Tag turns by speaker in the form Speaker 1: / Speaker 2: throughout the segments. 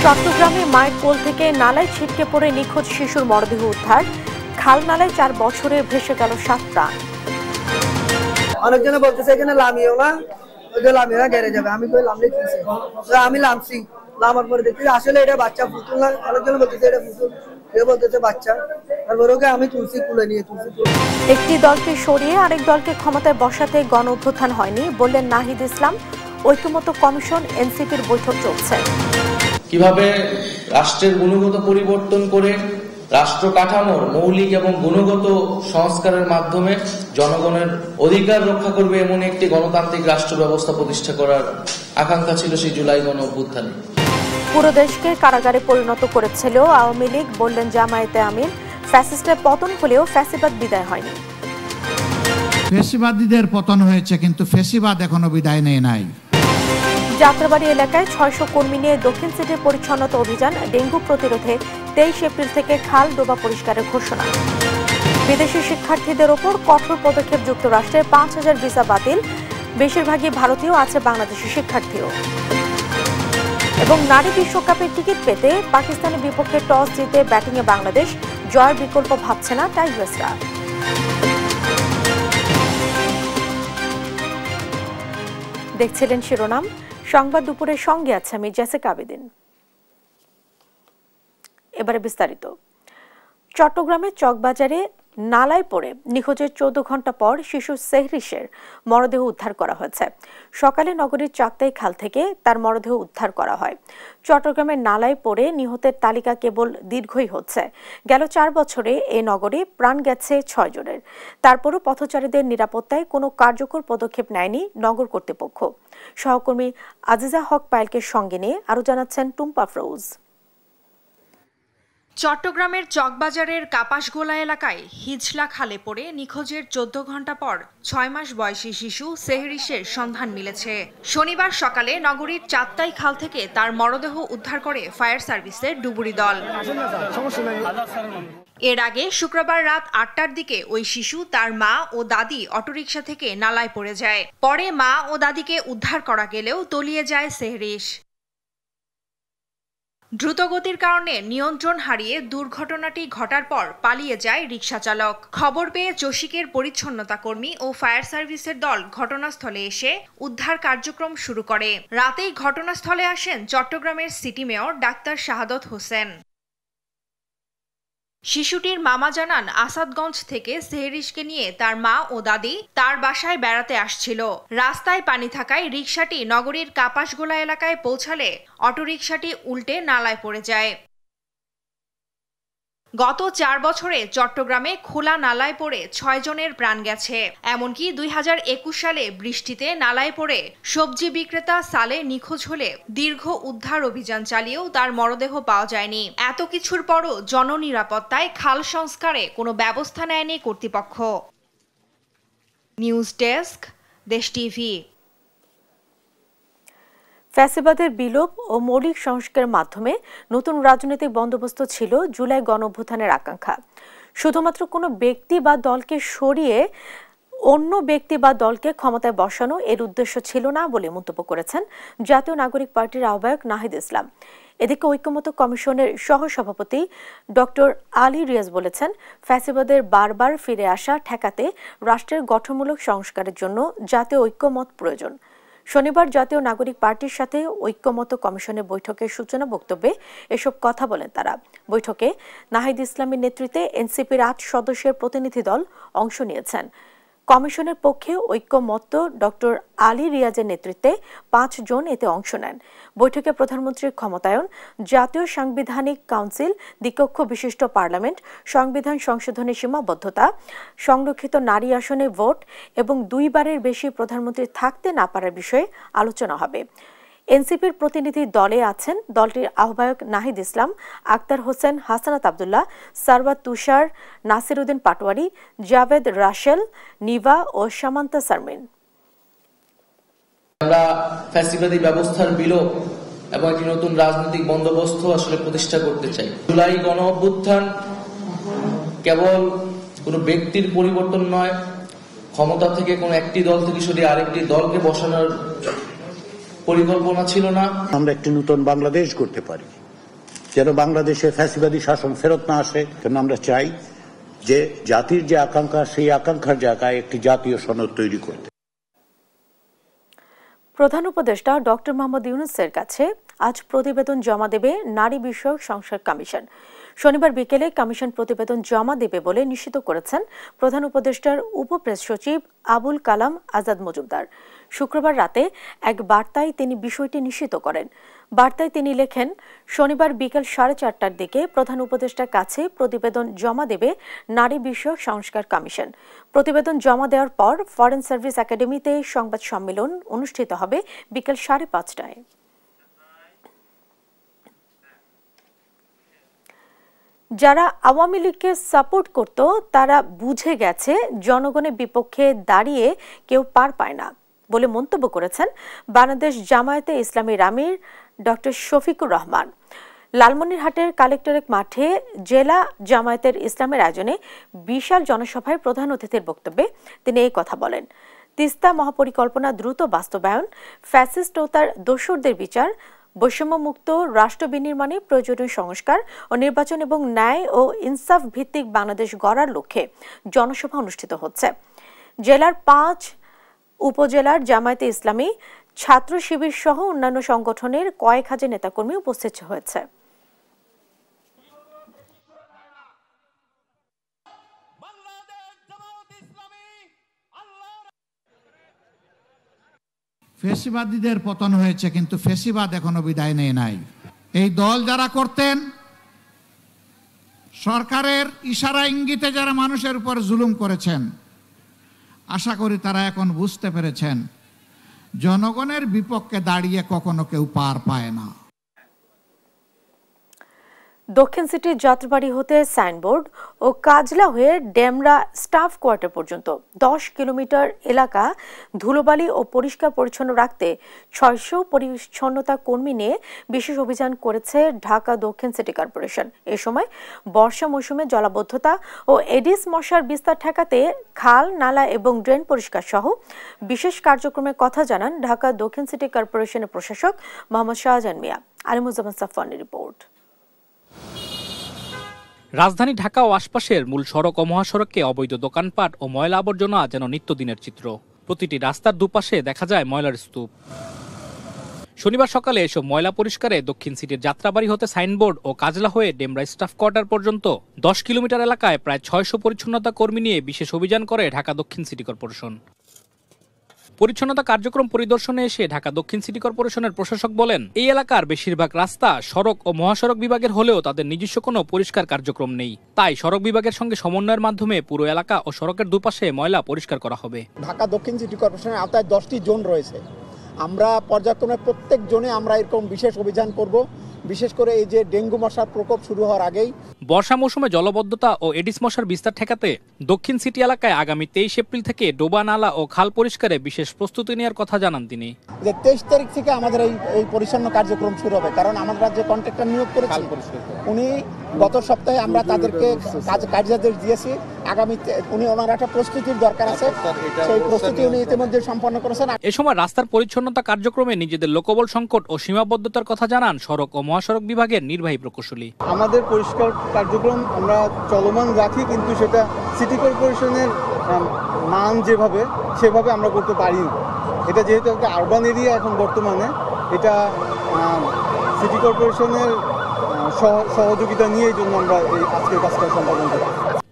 Speaker 1: চট্টগ্রামে মায়ের কোল থেকে নালায় ছিটকে পড়ে নিখোঁজ শিশুর মরদেহ উদ্ধার। খাল নালায় 4 বছরে ভেসে গেল 7 প্রাণ।
Speaker 2: অনেকজনে বলতেছে এখানে লামিও না, ওই যে লামিও গেড়ে যাবে। আমি কই লামলে কিছে, আমি লামছি। লামার পরে দেখছি আসলে এটা বাচ্চা, পুতুল না। অনেকজনে বলতেছে এটা পুতুল, কেউ বলতেছে বাচ্চা। তারপরে ওকে আমি তুলসী কুলে নিয়ে তুলসী।
Speaker 1: একটি দলকে সরিয়ে আরেক দলকে ক্ষমতায় বসাতে গণ অভ্যুত্থান হয়নি বললেন নাহিদ ইসলাম। ঐক্যমত্য কমিশন এনসিপির বৈঠক চলছে।
Speaker 3: কিভাবে রাষ্ট্রের গুণগত পরিবর্তন করে রাষ্ট্র কাঠামোর মৌলিক এবং গুণগত সংস্কারের মাধ্যমে জনগণের অধিকার রক্ষা করবে এমন একটি গণতান্ত্রিক রাষ্ট্র ব্যবস্থা প্রতিষ্ঠা করার আকাঙ্ক্ষা ছিল সেই জুলাই গণ অভ্যুত্থানে।
Speaker 1: পুরো দেশকে কারাগারে পরিণত করেছিল আওয়ামী লীগ বললেন জামায়াতে আমির। ফ্যাসিস্টের পতন হলেও ফ্যাসিবাদ বিদায় হয়নি।
Speaker 4: ফ্যাসিবাদীদের পতন হয়েছে, কিন্তু ফ্যাসিবাদ এখনো বিদায় নেয় নাই।
Speaker 1: যাত্রাবাড়ি এলাকায় 600 কর্মী নিয়ে দক্ষিণ সিটির পরিচ্ছন্নতা অভিযান। ডেঙ্গু প্রতিরোধে 23 এপ্রিল থেকে খাল ডোবা পরিষ্কারের ঘোষণা। বিদেশি শিক্ষার্থীদের ওপর কঠোর পদক্ষেপ যুক্তরাষ্ট্রের। 5000 ভিসা বাতিল, বেশিরভাগই ভারতীয়, আছে বাংলাদেশি শিক্ষার্থীও। এবং নারী বিশ্বকাপের টিকিট পেতে পাকিস্তানের বিপক্ষে টস জিতে ব্যাটিংয়ে বাংলাদেশ। জয়ের বিকল্প ভাবছে না টাইগার্সরা। দেখছিলেন শিরোনাম। সংবাদ দুপুরের সঙ্গে আছে আমি জেসিকা আবেদিন। এবারে বিস্তারিত। চট্টগ্রামে চকবাজারে নালায় পড়ে নিখোঁজের 14 ঘন্টা পর শিশু সেহরিশের মরদেহ উদ্ধার করা হয়েছে। সকালে নগরীর চাকতাই খাল থেকে তার মরদেহ উদ্ধার করা হয়। চট্টগ্রামের নালায় পড়ে নিহতের তালিকা কেবল দীর্ঘই হচ্ছে। গেল 4 বছরে এ নগরে প্রাণ গেছে 6 জনের। তারপরও পথচারীদের নিরাপত্তায় কোনো কার্যকর পদক্ষেপ নেয়নি নগর কর্তৃপক্ষ। সহকর্মী আজিজা হক পায়েলকে সঙ্গে নিয়ে আরও জানাচ্ছেন টুম্পা ফ্রোজ।
Speaker 5: চট্টগ্রামের চকবাজারের কাপাসগোলা এলাকায় হিজলা খালে পড়ে নিখোঁজের 14 ঘন্টা পর 6 মাস বয়সী শিশু সেহরিশের সন্ধান মিলেছে। শনিবার সকালে নগরীর চাত্তাই খাল থেকে তার মরদেহ উদ্ধার করে ফায়ার সার্ভিসের ডুবুরি দল। এর আগে শুক্রবার রাত 8টার দিকে ওই শিশু তার মা ও দাদি অটোরিকশা থেকে নালায় পড়ে যায়। পরে মা ও দাদিকে উদ্ধার করা গেলেও তলিয়ে যায় সেহরিশ। দ্রুতগতির কারণে নিয়ন্ত্রণ হারিয়ে দুর্ঘটনাটি ঘটার পর পালিয়ে যায় রিকশা চালক। খবর পেয়ে চসিকের পরিচ্ছন্নতা কর্মী ও ফায়ার সার্ভিসের দল ঘটনাস্থলে এসে উদ্ধার কার্যক্রম শুরু করে। রাতেই ঘটনাস্থলে আসেন চট্টগ্রামের সিটি মেয়র ডাক্তার শাহাদত হোসেন। শিশুটির মামা জানান, আসাদগঞ্জ থেকে সেহরিশকে নিয়ে তার মা ও দাদি তার বাসায় বেড়াতে আসছিল। রাস্তায় পানি থাকায় রিকশাটি নগরীর কাপাসগোলা এলাকায় পৌঁছালে অটোরিকশাটি উল্টে নালায় পড়ে যায়। গত 4 বছরে চট্টগ্রামে খোলা নালায় পড়ে 6 জনের প্রাণ গেছে। এমনকি 2021 সালে বৃষ্টিতে নালায় পড়ে সবজি বিক্রেতা সালে নিখোঁজ হলে দীর্ঘ উদ্ধার অভিযান চালিয়েও তার মরদেহ পাওয়া যায়নি। এত কিছুর পরও জননিরাপত্তায় খাল সংস্কারে কোনো ব্যবস্থা নেয়নি কর্তৃপক্ষ। নিউজ ডেস্ক, দেশ টিভি।
Speaker 1: ফ্যাসিবাদের বিলোপ ও মৌলিক সংস্কারের মাধ্যমে নতুন রাজনৈতিক বন্দোবস্ত ছিল জুলাই গণঅভ্যুত্থানের আকাঙ্ক্ষা। শুধুমাত্র কোনো ব্যক্তি বা দলকে সরিয়ে অন্য ব্যক্তি বা দলকে ক্ষমতায় বসানো এর উদ্দেশ্য ছিল না বলে মন্তব্য করেছেন জাতীয় নাগরিক পার্টির আহ্বায়ক নাহিদ ইসলাম। এদিকে ঐক্যমত্য কমিশনের সহসভাপতি ডক্টর আলী রিয়াজ বলেছেন, ফ্যাসিবাদের বারবার ফিরে আসা ঠেকাতে রাষ্ট্রের গঠনমূলক সংস্কারের জন্য জাতীয় ঐক্যমত প্রয়োজন। শনিবার জাতীয় নাগরিক পার্টির সাথে ঐক্যমত্য কমিশনের বৈঠকের সূচনা বক্তব্যে এসব কথা বলেন তারা। বৈঠকে নাহিদ ইসলামের নেতৃত্বে এনসিপির 8 সদস্যের প্রতিনিধি দল অংশ নিয়েছেন। কমিশনের পক্ষে ঐক্যমত্য ডক্টর আলী রিয়াজের নেতৃত্বে 5 জন এতে অংশ নেন। বৈঠকে প্রধানমন্ত্রীর ক্ষমতায়ন, জাতীয় সাংবিধানিক কাউন্সিল, দ্বিকক্ষ বিশিষ্ট পার্লামেন্ট, সংবিধান সংশোধনের সীমাবদ্ধতা, সংরক্ষিত নারী আসনে ভোট এবং 2 বারের বেশি প্রধানমন্ত্রী থাকতে না পারার বিষয়ে আলোচনা হবে। এনসিপির প্রতিনিধি দলে আছেন দলটির আহ্বায়ক নাহিদ ইসলাম, আক্তার হোসেন, হাসানাত আব্দুল্লাহ, সারওয়াত তুষার, নাসির উদ্দিন পাটোয়ারি, জাভেদ রাশেল, নিভা ও সামান্তা সারমিন।
Speaker 3: আমরা ফ্যাসিবাদী ব্যবস্থার বিলোপ এবং একটি নতুন রাজনৈতিক বন্দোবস্ত আসলে প্রতিষ্ঠা করতে চাই। জুলাই গণ অভ্যুত্থান কেবল কোনো ব্যক্তির পরিবর্তন নয়, ক্ষমতা থেকে কোনো একটি দল থেকে সরিয়ে আরেকটি দলকে বসানোর পরিকল্পনা ছিল না।
Speaker 6: আমরা একটি নতুন বাংলাদেশ করতে পারি, যেন বাংলাদেশে ফ্যাসিবাদী শাসন ফেরত না আসে। কেন আমরা চাই যে জাতির যে আকাঙ্ক্ষা, সেই আকাঙ্ক্ষার জায়গায় একটি জাতীয় সনদ তৈরি করতে।
Speaker 1: প্রধান উপদেষ্টা ডক্টর মোহাম্মদ ইউনূসের কাছে আজ প্রতিবেদন জমা দেবে নারী বিষয়ক সংস্কার কমিশন। শনিবার বিকেলে কমিশন প্রতিবেদন জমা দেবে বলে নিশ্চিত করেছেন প্রধান উপদেষ্টার উপপ্রেস সচিব আবুল কালাম আজাদ মজুমদার। শুক্রবার রাতে এক বার্তায় তিনি বিষয়টি নিশ্চিত করেন। বার্তায় তিনি লেখেন, শনিবার বিকেল 4:30টার দিকে প্রধান উপদেষ্টার কাছে প্রতিবেদন জমা দেবে নারী বিষয়ক সংস্কার কমিশন। প্রতিবেদন জমা দেওয়ার পর ফরেন সার্ভিস একাডেমিতে সংবাদ সম্মেলন অনুষ্ঠিত হবে বিকেল 5:30টায়। যারা আওয়ামী লীগকে সাপোর্ট করত তারা বুঝে গেছে জনগণের বিপক্ষে দাঁড়িয়ে কেউ পার পায় না বলে মন্তব্য করেছেন বাংলাদেশ জামায়াতে ইসলামীর আমির ডক্টর শফিকুর রহমান। লালমনিরহাটের কালেক্টরেট মাঠে জেলা জামায়াতের ইসলামের আয়োজনে বিশাল জনসভায় প্রধান অতিথির বক্তব্যে তিনি এই কথা বলেন। তিস্তা মহাপরিকল্পনা দ্রুত বাস্তবায়ন, ফ্যাসিস্ট ও তার দোসরদের বিচার, বৈষম্যমুক্ত রাষ্ট্র বিনির্মাণে প্রয়োজনীয় সংস্কার ও নির্বাচন এবং ন্যায় ও ইনসাফ ভিত্তিক বাংলাদেশ গড়ার লক্ষ্যে জনসভা অনুষ্ঠিত হচ্ছে। জেলার 5 উপজেলার জামায়াতে ইসলামী, ছাত্র শিবির সহ অন্যান্য সংগঠনের কয়েক হাজার নেতাকর্মী উপস্থিত হয়েছে।
Speaker 4: ফেসিবাদীদের পতন হয়েছে, কিন্তু ফেসিবাদ এখনো বিদায় নেয় নাই। এই দল যারা করতেন, সরকারের ইশারা ইঙ্গিতে যারা মানুষের উপর জুলুম করেছেন, আশা করি তারা এখন বুঝতে পেরেছেন জনগণের বিপক্ষে দাঁড়িয়ে কখনো কেউ পার পায় না।
Speaker 1: দক্ষিণ সিটির যাত্রাবাড়ি হতে সাইনবোর্ড ও কাজলা হয়ে ডেমরা স্টাফ কোয়ার্টার পর্যন্ত 10 কিলোমিটার এলাকা ধুলোবালি ও পরিষ্কার পরিচ্ছন্ন রাখতে 600 পরিচ্ছন্নতা কর্মী নিয়ে বিশেষ অভিযান করেছে ঢাকা দক্ষিণ সিটি কর্পোরেশন। এ সময় বর্ষা মৌসুমে জলাবদ্ধতা ও এডিস মশার বিস্তার ঠেকাতে খাল, নালা এবং ড্রেন পরিষ্কার সহ বিশেষ কার্যক্রমের কথা জানান ঢাকা দক্ষিণ সিটি কর্পোরেশনের প্রশাসক মোহাম্মদ শাহজাহান মিয়া। আলিমুজ্জামান সাফওয়ানের রিপোর্ট।
Speaker 7: রাজধানী ঢাকা ও আশপাশের মূল সড়ক ও মহাসড়কে অবৈধ দোকানপাট ও ময়লা আবর্জনা যেন নিত্যদিনের চিত্র। প্রতিটি রাস্তার দুপাশে দেখা যায় ময়লার স্তূপ। শনিবার সকালে এসব ময়লা পরিষ্কারে দক্ষিণ সিটির যাত্রাবাড়ি হতে সাইনবোর্ড ও কাজলা হয়ে ডেমরা স্টাফ কোয়ার্টার পর্যন্ত 10 কিলোমিটার এলাকায় প্রায় 600 পরিচ্ছন্নতা কর্মী নিয়ে বিশেষ অভিযান করে ঢাকা দক্ষিণ সিটি কর্পোরেশন। পরিচ্ছন্নতা কার্যক্রম পরিদর্শনে এসে ঢাকা দক্ষিণ সিটি কর্পোরেশনের প্রশাসক বলেন, এই এলাকার বেশিরভাগ রাস্তা সড়ক ও মহাসড়ক বিভাগের হলেও তাদের নিজস্ব কোনো পরিষ্কার কার্যক্রম নেই। তাই সড়ক বিভাগের সঙ্গে সমন্বয়ের মাধ্যমে পুরো এলাকা ও সড়কের দুপাশে ময়লা পরিষ্কার করা হবে।
Speaker 8: ঢাকা দক্ষিণ সিটি কর্পোরেশনের আওতায় 10টি জোন রয়েছে। আমরা পর্যায়ক্রমে প্রত্যেক জোনে আমরা এরকম বিশেষ অভিযান করব। বিশেষ করে এই যে ডেঙ্গু মশার প্রকোপ শুরু হওয়ার আগেই
Speaker 7: বর্ষা মৌসুমে জলবদ্ধতা ও এডিস মশার বিস্তার ঠেকাতে দক্ষিণ সিটি এলাকায় আগামী 23 এপ্রিল থেকে ডোবা, নালা ও খাল পরিষ্কারে বিশেষ প্রস্তুতি নেওয়ার কথা জানান তিনি।
Speaker 8: যে 23 তারিখ থেকে আমাদের এই পরিচ্ছন্ন কার্যক্রম শুরু হবে, কারণ আমাদের রাজ্যে কন্ট্রাক্টর নিয়োগ করেছি। উনি গত সপ্তাহে আমরা তাদেরকে কার্যাদেশ দিয়েছি। আগামীতে ওনার একটা প্রস্তুতির দরকার আছে, সেই প্রস্তুতি উনি ইতিমধ্যে সম্পন্ন করেছেন।
Speaker 7: এ সময় রাস্তার পরিচ্ছন্নতা কার্যক্রমে নিজেদের লোকবল সংকট ও সীমাবদ্ধতার কথা জানান সড়ক ও মহাসড়ক বিভাগের নির্বাহী প্রকৌশলী।
Speaker 9: আমাদের পরিষ্কার কার্যক্রম আমরা চলমান রাখি, কিন্তু সেটা সিটি কর্পোরেশনের মান সেভাবে আমরা করতে পারি না। এটা যেহেতু একটা আরবান এরিয়া এখন বর্তমানে, এটা সিটি কর্পোরেশনের সহযোগিতা নিয়ে এই জন্য আমরা এই আজকের কাজটা সম্পাদন করি।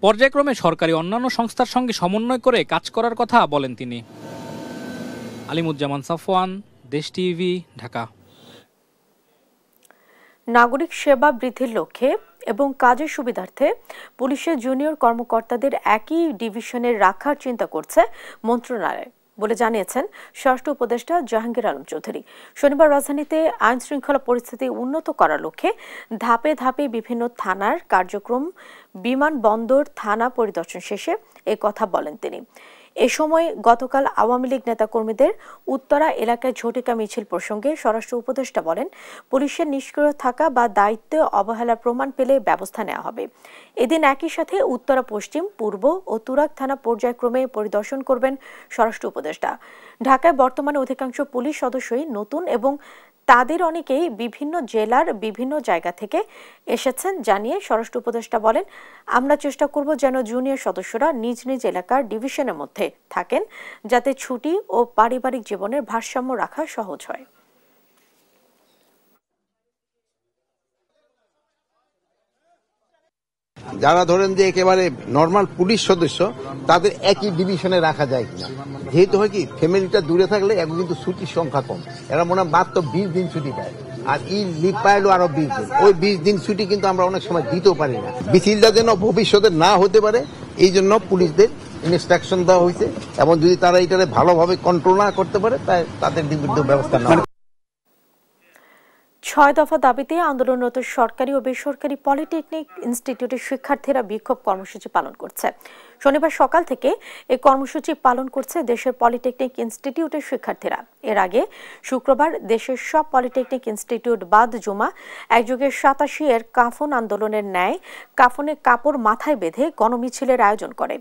Speaker 7: পর্যায়ক্রমে সরকারি অন্যান্য সংস্থার সঙ্গে সমন্বয় করে কাজ করার কথা বলেন তিনি। আলিমুজ্জামান সাফওয়ান, দেশ টিভি, ঢাকা।
Speaker 1: নাগরিক সেবা বৃদ্ধির লক্ষ্যে এবং কাজের সুবিধার্থে পুলিশের জুনিয়র কর্মকর্তাদের একই ডিভিশনে রাখার চিন্তা করছে মন্ত্রণালয় বলে জানিয়েছেন স্বরাষ্ট্র উপদেষ্টা জাহাঙ্গীর আলম চৌধুরী। শনিবার রাজধানীতে আইন শৃঙ্খলা পরিস্থিতি উন্নত করার লক্ষ্যে ধাপে ধাপে বিভিন্ন থানার কার্যক্রম, বিমানবন্দর, থানা পরিদর্শন শেষে এ কথা বলেন তিনি। এ সময় গতকাল আওয়ামী লীগ নেতাকর্মীদের উত্তরা এলাকায় ঝটিকা মিছিল প্রসঙ্গে স্বরাষ্ট্র উপদেষ্টা বলেন, পুলিশের নিষ্ক্রিয় থাকা বা দায়িত্বে অবহেলার প্রমাণ পেলে ব্যবস্থা নেওয়া হবে। এদিন একই সাথে উত্তরা পশ্চিম, পূর্ব ও তুরাগ থানা পর্যায়ক্রমে পরিদর্শন করবেন স্বরাষ্ট্র উপদেষ্টা। ঢাকায় বর্তমানে অধিকাংশ পুলিশ সদস্যই নতুন এবং তাদের অনেকেই বিভিন্ন জেলার বিভিন্ন জায়গা থেকে এসেছেন জানিয়ে স্বরাষ্ট্র উপদেষ্টা বলেন, আমরা চেষ্টা করব যেন জুনিয়র সদস্যরা নিজ নিজ এলাকার ডিভিশনের মধ্যে থাকেন, যাতে ছুটি ও পারিবারিক জীবনের ভারসাম্য রাখা সহজ হয়।
Speaker 10: যারা ধরেন যে একেবারে নর্মাল পুলিশ সদস্য তাদের একই ডিভিশনে রাখা যায় কিনা, যেহেতু হয় কি ফ্যামিলিটা দূরে থাকলে এখন কিন্তু ছুটির সংখ্যা কম, এরা মনে হয় মাত্র 20 দিন ছুটি পায়, আর ই লিভ পাইলো আরো 20 দিন। ওই 20 দিন ছুটি কিন্তু আমরা অনেক সময় দিতেও পারি না। মিছিলটা যেন ভবিষ্যতে না হতে পারে এই জন্য পুলিশদের ইনস্ট্রাকশন দেওয়া হয়েছে, এবং যদি তারা এটাকে ভালোভাবে কন্ট্রোল না করতে পারে তাই তাদের বিরুদ্ধে ব্যবস্থা নেওয়া।
Speaker 1: 6 দফা দাবিতে আন্দোলনরত সরকারি ও বেসরকারি পলিটেকনিক ইনস্টিটিউটের শিক্ষার্থীরা বিক্ষোভ কর্মসূচি পালন করছে। শনিবার সকাল থেকে এই কর্মসূচি পালন করছে দেশের পলিটেকনিক ইনস্টিটিউটের শিক্ষার্থীরা। এর আগে শুক্রবার দেশের সব পলিটেকনিক ইনস্টিটিউট বাদ জুমা একযোগে 87 এর কাফন আন্দোলনের ন্যায় কাফনে কাপড় মাথায় বেঁধে গণমিছিলের আয়োজন করে।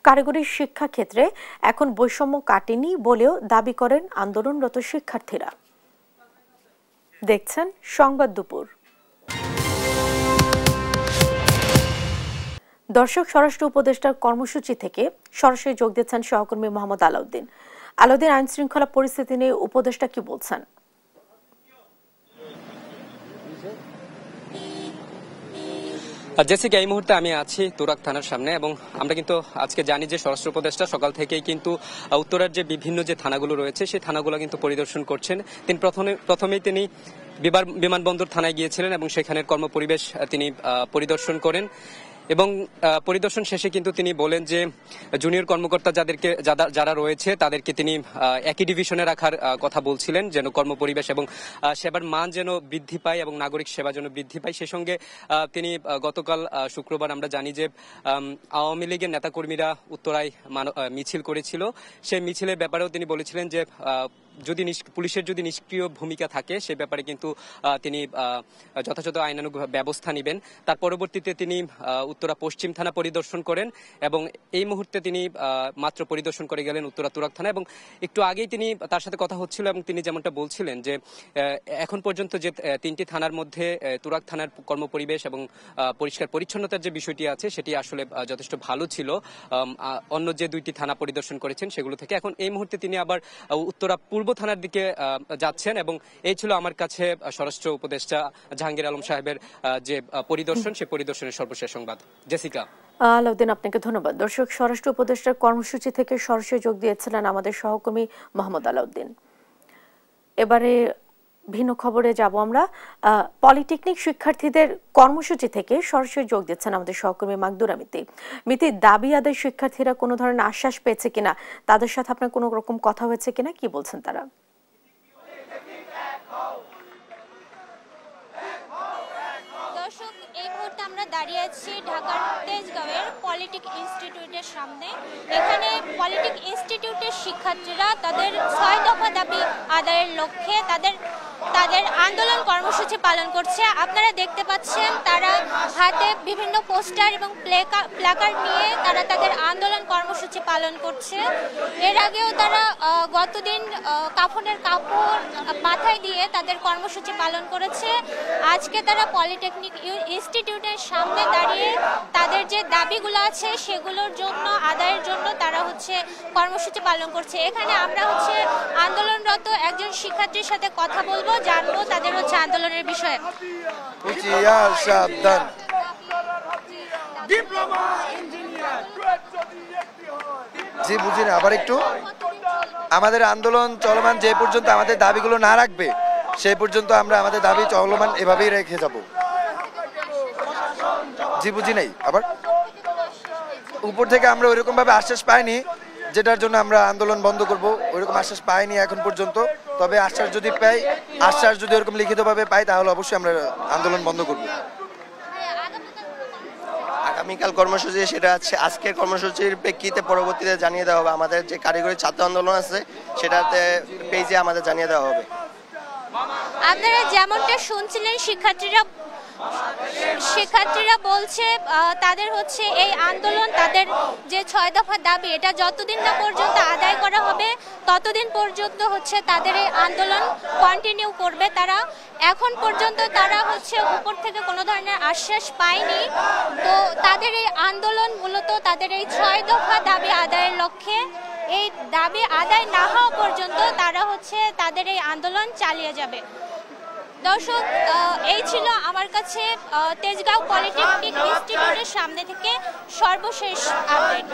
Speaker 1: কারিগরি শিক্ষা ক্ষেত্রে এখন বৈষম্য কাটেনি বলেও দাবি করেন আন্দোলনরত শিক্ষার্থীরা। দেখছেন সংবাদ দুপুর। দর্শক, স্বরাষ্ট্র উপদেষ্টার কর্মসূচি থেকে সরাসরি যোগ দিচ্ছেন সহকর্মী মোহাম্মদ আলাউদ্দিন। আলাউদ্দিন, আইন শৃঙ্খলা পরিস্থিতি নিয়ে উপদেষ্টা কি বলছেন?
Speaker 11: জেসিকা, এই মুহূর্তে আমি আছি তুরাগ থানার সামনে, এবং আমরা কিন্তু আজকে জানি যে স্বরাষ্ট্র উপদেষ্টা সকাল থেকেই কিন্তু উত্তরের যে বিভিন্ন যে থানাগুলো রয়েছে সেই থানাগুলো কিন্তু পরিদর্শন করছেন। তিনি প্রথমেই তিনি বিমানবন্দর থানায় গিয়েছিলেন এবং সেখানের কর্মপরিবেশ তিনি পরিদর্শন করেন, এবং পরিদর্শন শেষে কিন্তু তিনি বলেন যে জুনিয়র কর্মকর্তা যারা রয়েছে তাদেরকে তিনি একই ডিভিশনে রাখার কথা বলছিলেন, যেন কর্মপরিবেশ এবং সেবার মান যেন বৃদ্ধি পায় এবং নাগরিক সেবা যেন বৃদ্ধি পায়। সেই সঙ্গে তিনি গতকাল শুক্রবার আমরা জানি যে আওয়ামী লীগের নেতাকর্মীরা উত্তরায় মিছিল করেছিল, সেই মিছিলের ব্যাপারেও তিনি বলেছিলেন যে যদি পুলিশের যদি নিষ্ক্রিয় ভূমিকা থাকে সে ব্যাপারে কিন্তু তিনি যথাযথ আইনানুগ ব্যবস্থা নেবেন। তার পরবর্তীতে তিনি উত্তরা পশ্চিম থানা পরিদর্শন করেন, এবং এই মুহূর্তে তিনি মাত্র পরিদর্শন করে গেলেন উত্তরা তুরাগ থানা, এবং একটু আগেই তিনি তার সাথে কথা হচ্ছিল এবং তিনি যেমনটা বলছিলেন যে এখন পর্যন্ত যে 3টি থানার মধ্যে তুরাগ থানার কর্মপরিবেশ এবং পরিষ্কার পরিচ্ছন্নতার যে বিষয়টি আছে সেটি আসলে যথেষ্ট ভালো ছিল অন্য যে 2টি থানা পরিদর্শন করেছেন সেগুলো থেকে। এখন এই মুহূর্তে তিনি আবার উত্তরা পূর্ব থানার দিকে যাচ্ছেন, এবং এই ছিল আমার কাছে স্বরাষ্ট্র উপদেষ্টা জাহাঙ্গীর আলম সাহেবের যে পরিদর্শন, সেই পরিদর্শনের সর্বশেষ সংবাদ। জেসিকা।
Speaker 1: আলাউদ্দিন, আপনাকে ধন্যবাদ। দর্শক, স্বরাষ্ট্র উপদেষ্টার কর্মসূচি থেকে সরাসরি যোগ দিয়েছিলেন আমাদের সহকর্মী মোহাম্মদ আলাউদ্দিন। এবারে ভিন্ন খবরে যাব আমরা। পলিটেকনিক শিক্ষার্থীদের কর্মসূচি থেকে সরাসরি যোগ দিচ্ছেন আমাদের সহকর্মী মাকদুরা মিতি। দাবি আদায় শিক্ষার্থীরা কোনো ধরনের আশ্বাস পেয়েছে কিনা, তাদের সাথে আপনার কোনো রকম কথা হয়েছে কিনা, কি বলছেন তারা?
Speaker 12: এই মুহূর্তে আমরা দাঁড়িয়ে আছি ঢাকার তেজগাঁওয়ের পলিটেক ইনস্টিটিউটের সামনে। এখানে পলিটেক ইনস্টিটিউটের শিক্ষার্থীরা তাদের 6 দফা দাবি আদায়ের লক্ষ্যে তাদের আন্দোলন কর্মসূচি পালন করছে। আপনারা দেখতে পাচ্ছেন তারা হাতে বিভিন্ন পোস্টার এবং প্ল্যাকার্ড নিয়ে তারা তাদের আন্দোলন কর্মসূচি পালন করছে। এর আগেও তারা গতদিন কাফনের কাপড় মাথায় দিয়ে তাদের কর্মসূচি পালন করেছে। আজকে তারা পলিটেকনিক ইনস্টিটিউটের সামনে দাঁড়িয়ে তাদের যে দাবিগুলো আছে সেগুলোর জন্য আদায়ের জন্য তারা কর্মসূচি পালন করছে। এখানে আমরা আন্দোলনরত একজন শিক্ষার্থীর সাথে কথা বলবো, জানবো তাদের আন্দোলনের বিষয়ে।
Speaker 13: জি বুঝি না, আবার একটু। আমাদের আন্দোলন চলমান যে পর্যন্ত আমাদের দাবিগুলো না রাখবে সেই পর্যন্ত আমরা আমাদের দাবি চলমান এভাবেই রেখে যাব। জি বুঝি নাই, আবার উপর থেকে আমরা ওইরকম ভাবে আশ্বাস পাইনি যেটার জন্য আমরা আন্দোলন বন্ধ করব, ওইরকম আশ্বাস পাইনি এখন পর্যন্ত। তবে আশ্বাস যদি ওরকম লিখিতভাবে পাই তাহলে অবশ্যই আমরা আন্দোলন বন্ধ করব।
Speaker 14: আগামীকাল কর্মসূচি সেটা আছে, আজকের কর্মসূচির প্রেক্ষিতে পরবর্তীতে জানিয়ে দেওয়া হবে। আমাদের যে কারিগরি ছাত্র আন্দোলন আছে সেটাতে পেজে আমাদের জানিয়ে দেওয়া হবে।
Speaker 12: আপনারা যেমনটা শুনছিলেন, শিক্ষার্থীরা শিক্ষার্থীরা বলছে তাদের হচ্ছে এই আন্দোলন, তাদের যে 6 দফা দাবি, এটা যতদিন না পর্যন্ত আদায় করা হবে ততদিন পর্যন্ত হচ্ছে তাদের এই আন্দোলন কন্টিনিউ করবে। তারা এখন পর্যন্ত তারা হচ্ছে উপর থেকে কোনো ধরনের আশ্বাস পায়নি। তো তাদের এই আন্দোলন মূলত তাদের এই 6 দফা দাবি আদায়ের লক্ষ্যে, এই দাবি আদায় না হওয়া পর্যন্ত তারা হচ্ছে তাদের এই আন্দোলন চালিয়ে যাবে। দর্শক, এই ছিল আমার কাছে তেজগাঁও পলিটেকনিক ইনস্টিটিউটের সামনে থেকে সর্বশেষ আপডেট।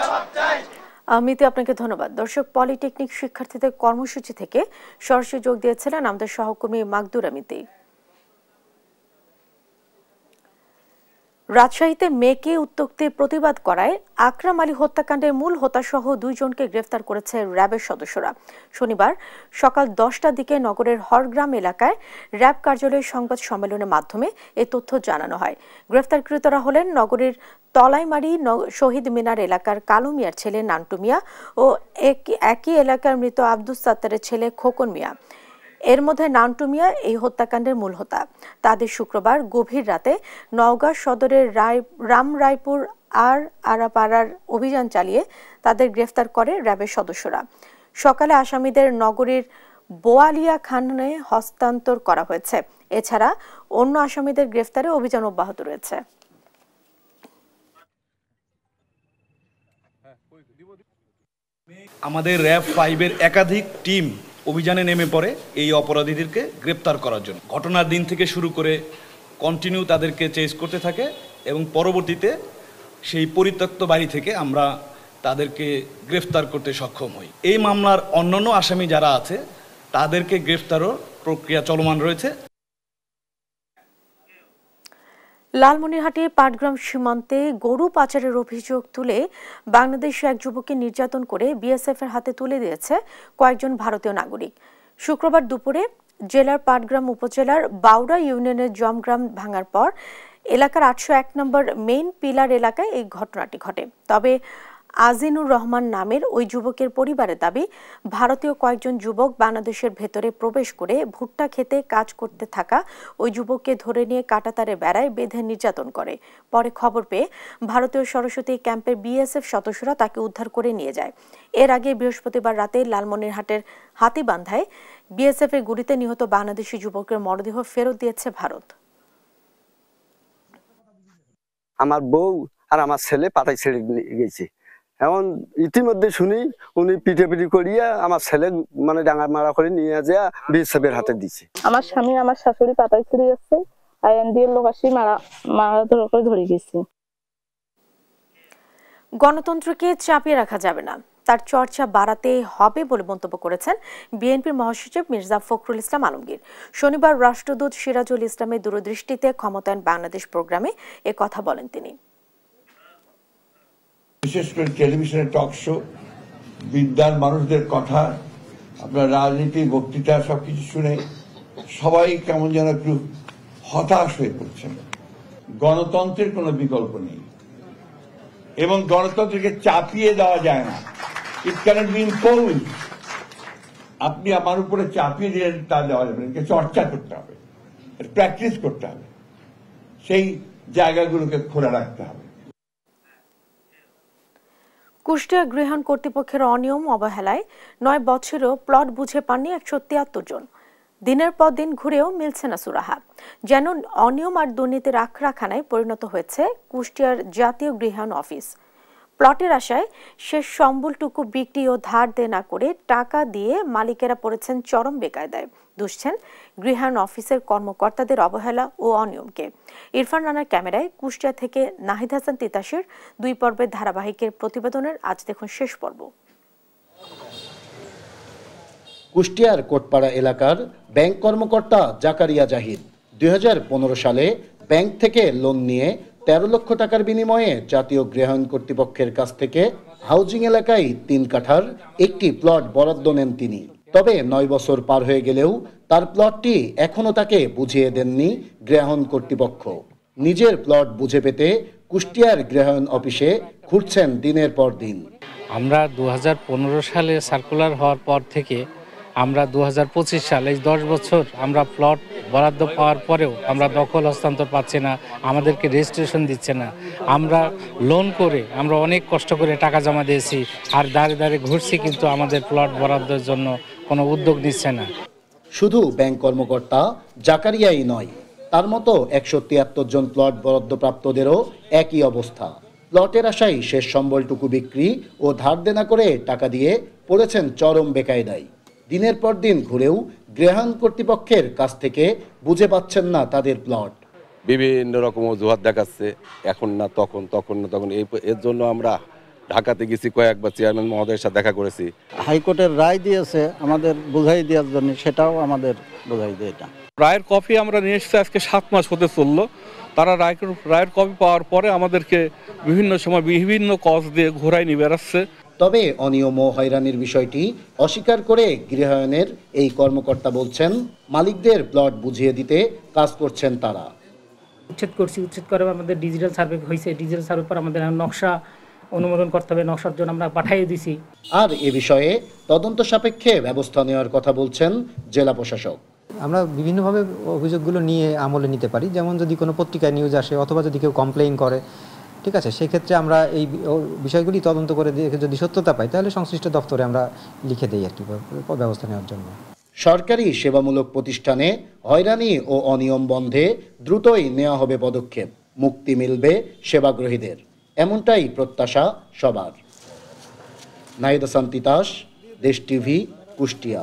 Speaker 1: আমিতে আপনাকে ধন্যবাদ। দর্শক, পলিটেকনিক শিক্ষার্থীদের কর্মসূচি থেকে সরাসরি যোগ দিয়েছিলেন আমাদের সহকর্মী মাকদুর আমিতে। রাজশাহীতে মেয়েকে উত্ত্যক্তের প্রতিবাদ করায় আকরাম আলী হত্যাকাণ্ডের মূল হোতাসহ 2 জনকে গ্রেফতার করেছে র্যাবের সদস্যরা। শনিবার সকাল 10টার দিকে নগরের হরগ্রাম এলাকায় র্যাব কার্যালয়ের সংবাদ সম্মেলনের মাধ্যমে এই তথ্য জানানো হয়। গ্রেফতারকৃতরা হলেন নগরের তলাইমারি শহীদ মিনার এলাকার কালু মিয়ার ছেলে নান্টু মিয়া ও একই এলাকার মৃত আব্দুস সাত্তারের ছেলে খোকন মিয়া। এর মধ্যে নান্টু মিয়া এই হত্যাকাণ্ডের মূল হোতা। তাদের শুক্রবার গভীর রাতে নওগাঁ সদরের রামরায়পুর আরাপাড়ার অভিযান চালিয়ে তাদের গ্রেফতার করে র্যাবের সদস্যরা। সকালে আসামিদের নগরীর বোয়ালিয়া খানে হস্তান্তর করা হয়েছে। এছাড়া অন্য আসামিদের গ্রেফতারে অভিযান অব্যাহত রয়েছে।
Speaker 15: আমাদের র্যাব 5-এর একাধিক টিম অভিযানে নেমে পড়ে এই অপরাধীদেরকে গ্রেপ্তার করার জন্য। ঘটনার দিন থেকে শুরু করে কন্টিনিউ তাদেরকে চেজ করতে থাকে এবং পরবর্তীতে সেই পরিত্যক্ত বাড়ি থেকে আমরা তাদেরকে গ্রেফতার করতে সক্ষম হই। এই মামলার অন্যান্য আসামি যারা আছে তাদেরকে গ্রেফতারও প্রক্রিয়া চলমান রয়েছে।
Speaker 1: লালমনিরহাটে পাটগ্রাম সীমান্তে গরু পাচারের অভিযোগ তুলে বাংলাদেশে এক যুবককে নির্যাতন করে বিএসএফ এর হাতে তুলে দিয়েছে কয়েকজন ভারতীয় নাগরিক। শুক্রবার দুপুরে জেলার পাটগ্রাম উপজেলার বাউড়া ইউনিয়নের জমগ্রাম ভাঙার পর এলাকার 801 নম্বর মেইন পিলার এলাকায় এই ঘটনাটি ঘটে। তবে আজিনুর রহমান নামের ওই যুবকের পরিবারের দাবি, ভারতীয় কয়েকজন যুবক বাংলাদেশের ভেতরে প্রবেশ করে ভুট্টা খেতে কাজ করতে থাকা ওই যুবককে ধরে নিয়ে কাঁটাতারে বেড়ায় বেঁধে নির্যাতন করে। পরে খবর পেয়ে ভারতীয় সরস্বতী ক্যাম্পের বিএসএফ সদস্যরা তাকে উদ্ধার করে নিয়ে যায়। এর আগে বৃহস্পতিবার রাতে লালমনিরহাটের হাতিবান্ধায় বিএসএফ এর গুলিতে নিহত বাংলাদেশি যুবকের মরদেহ ফেরত দিয়েছে ভারত।
Speaker 16: আমার বউ আর আমার ছেলে পাতায় ছেড়ে গেছে। এখন ইতিমধ্যে শুনি উনি পিটাপিটি করিয়া আমার ছেলে মানে ডাঙা মারা করে নিয়ে যা বিএসএফের হাতে দিচ্ছে।
Speaker 17: আমার স্বামী আমার শাশুড়ি পাতায় ছিঁড়ে গেছে, আইএনডিএর লোক আসি মারা ধরে গেছে।
Speaker 1: গণতন্ত্রকে চাপিয়ে রাখা যাবে না, তার চর্চা বাড়াতে হবে বলে মন্তব্য করেছেন বিএনপির মহাসচিব মির্জা ফখরুল ইসলাম আলমগীর। শনিবার রাষ্ট্রদূত সিরাজুল ইসলামের দূরদৃষ্টিতে ক্ষমতায়ন বাংলাদেশ প্রোগ্রামে এ কথা বলেন তিনি।
Speaker 18: বিশেষ করে টেলিভিশনের টক শো, বিদ্যার মানুষদের কথা, আপনার রাজনীতি বক্তৃতা সবকিছু শুনে সবাই কেমন যেন একটু হতাশ হয়ে পড়ছেন। গণতন্ত্রের কোনো বিকল্প নেই এবং গণতন্ত্রকে চাপিয়ে দেওয়া যায় না। ইট ক্যানট বি ইম্পোজড। আপনি আমার উপরে চাপিয়ে দিলেন তা দেওয়া যাবে না। চর্চা করতে হবে, প্র্যাকটিস করতে হবে, সেই জায়গাগুলোকে খোলা রাখতে হবে।
Speaker 1: কুষ্টিয়া গৃহায়ণ কর্তৃপক্ষের অনিয়ম অবহেলায় 9 বছরেও প্লট বুঝে পাননি 173 জন। দিনের পর দিন ঘুরেও মিলছে না সুরাহা। যেন অনিয়ম আর দুর্নীতির আখড়াখানায় পরিণত হয়েছে কুষ্টিয়ার জাতীয় গৃহায়ণ অফিস। প্লটের আশায় শেষ সম্বলটুকু বিক্রি ও ধার দেনা করে টাকা দিয়ে মালিকেরা পড়েছেন চরম বেকায়দায়। দুষছেন গৃহায়ণ অফিসের কর্মকর্তাদের অবহেলা ও অনিয়মকে। ইরফান রানার ক্যামেরায় কুষ্টিয়া থেকে নাহিদ হাসান তিতাসের 2 পর্বের ধারাবাহিকের প্রতিবেদনের আজ দেখুন শেষ পর্ব।
Speaker 19: কুষ্টিয়ার কোটপাড়া এলাকার ব্যাংক কর্মকর্তা জাকারিয়া জাহিদ 2015 সালে ব্যাংক থেকে লোন নিয়ে 13 লক্ষ টাকার বিনিময়ে জাতীয় গৃহায়ণ কর্তৃপক্ষের কাছ থেকে হাউজিং এলাকায় 3 কাঠার একটি প্লট বরাদ্দ নেন তিনি। তবে 9 বছর পার হয়ে গেলেও তার প্লটটি এখনো তাকে বুঝিয়ে দেননি গৃহায়ণ কর্তৃপক্ষ। নিজের প্লট বুঝে পেতে কুষ্টিয়ার গৃহায়ণ অফিসে ঘুরছেন দিনের পর দিন।
Speaker 20: আমরা 2015 সালে সার্কুলার হওয়ার পর থেকে আমরা 2025 সালে 10 বছর আমরা প্লট বরাদ্দ পাওয়ার পরেও আমরা দখল হস্তান্তর পাচ্ছি না, আমাদেরকে রেজিস্ট্রেশন দিচ্ছে না। আমরা লোন করে আমরা অনেক কষ্ট করে টাকা জমা দিয়েছি, আর দাঁড়ে দাঁড়ে ঘুরছি, কিন্তু আমাদের প্লট বরাদ্দের জন্য কোনো উদ্যোগ নিচ্ছে না।
Speaker 19: শুধু ব্যাংক কর্মকর্তা জাকারিয়াই নয়, তার মতো 173 জন প্লট বরাদ্দপ্রাপ্তদেরও একই অবস্থা। প্লটের আশায় শেষ সম্বলটুকু বিক্রি ও ধার দেনা করে টাকা দিয়ে পড়েছেন চরম বেকায়দায়। দিনের পর দিন ঘুরেও গৃহায়ণ কর্তৃপক্ষের কাছ থেকে বুঝে পাচ্ছেন না তাদের প্লট।
Speaker 21: বিভিন্ন রকম অজুহাত দেখাচ্ছে, এখন না তখন, তখন না তখন। এর জন্য আমরা ঢাকাতে গেছি, কয়েকবার চেয়ারম্যান মহোদয়ের সাথে দেখা করেছি।
Speaker 22: হাইকোর্টের রায় দিয়েছে আমাদের বোঝাই দেওয়ার জন্য, সেটাও আমাদের বোঝাই দেয় এটা।
Speaker 23: রায়ের কপি আমরা নিয়ে এসেছি, আজকে 7 মাস হতে চললো। তারা রায়ের কপি পাওয়ার পরে আমাদেরকে বিভিন্ন সময় বিভিন্ন কজ দিয়ে ঘোরায় নিয়ে বেড়াচ্ছে।
Speaker 19: তবে অনিয়ম ও হয়রানির বিষয়টি অস্বীকার করে গৃহায়নের এই কর্মকর্তা বলছেন, মালিকদের প্লট বুঝিয়ে দিতে কাজ করছেন তারা।
Speaker 24: উচ্ছেদ করছি, উচ্ছেদ করে আমাদের ডিজিটাল সার্ভে হয়েছে, ডিজিটাল সার্ভে পর আমাদের নকশা অনুমোদন করতে হবে, নকশার জন্য আমরা পাঠিয়ে দিছি।
Speaker 19: আর এ বিষয়ে তদন্ত সাপেক্ষে ব্যবস্থা নেওয়ার কথা বলছেন জেলা প্রশাসক।
Speaker 25: আমরা বিভিন্নভাবে অভিযোগগুলো নিয়ে আমলে নিতে পারি, যেমন যদি কোনো পত্রিকায় নিউজ আসে অথবা যদি কেউ কমপ্লেইন করে, ঠিক আছে, সেক্ষেত্রে আমরা এই বিষয়গুলি তদন্ত করে দেখে যদি সত্যতা পাই তাহলে সংশ্লিষ্ট দপ্তরে আমরা লিখে দিই আর কি ব্যবস্থা নেওয়ার জন্য।
Speaker 19: সরকারি সেবামূলক প্রতিষ্ঠানে হয়রানি ও অনিয়ম বন্ধে দ্রুতই নেওয়া হবে পদক্ষেপ, মুক্তি মিলবে সেবাগ্রহীদের, এমনটাই প্রত্যাশা সবার। নাহিদ হাসান তিতাস, দেশ টিভি, কুষ্টিয়া।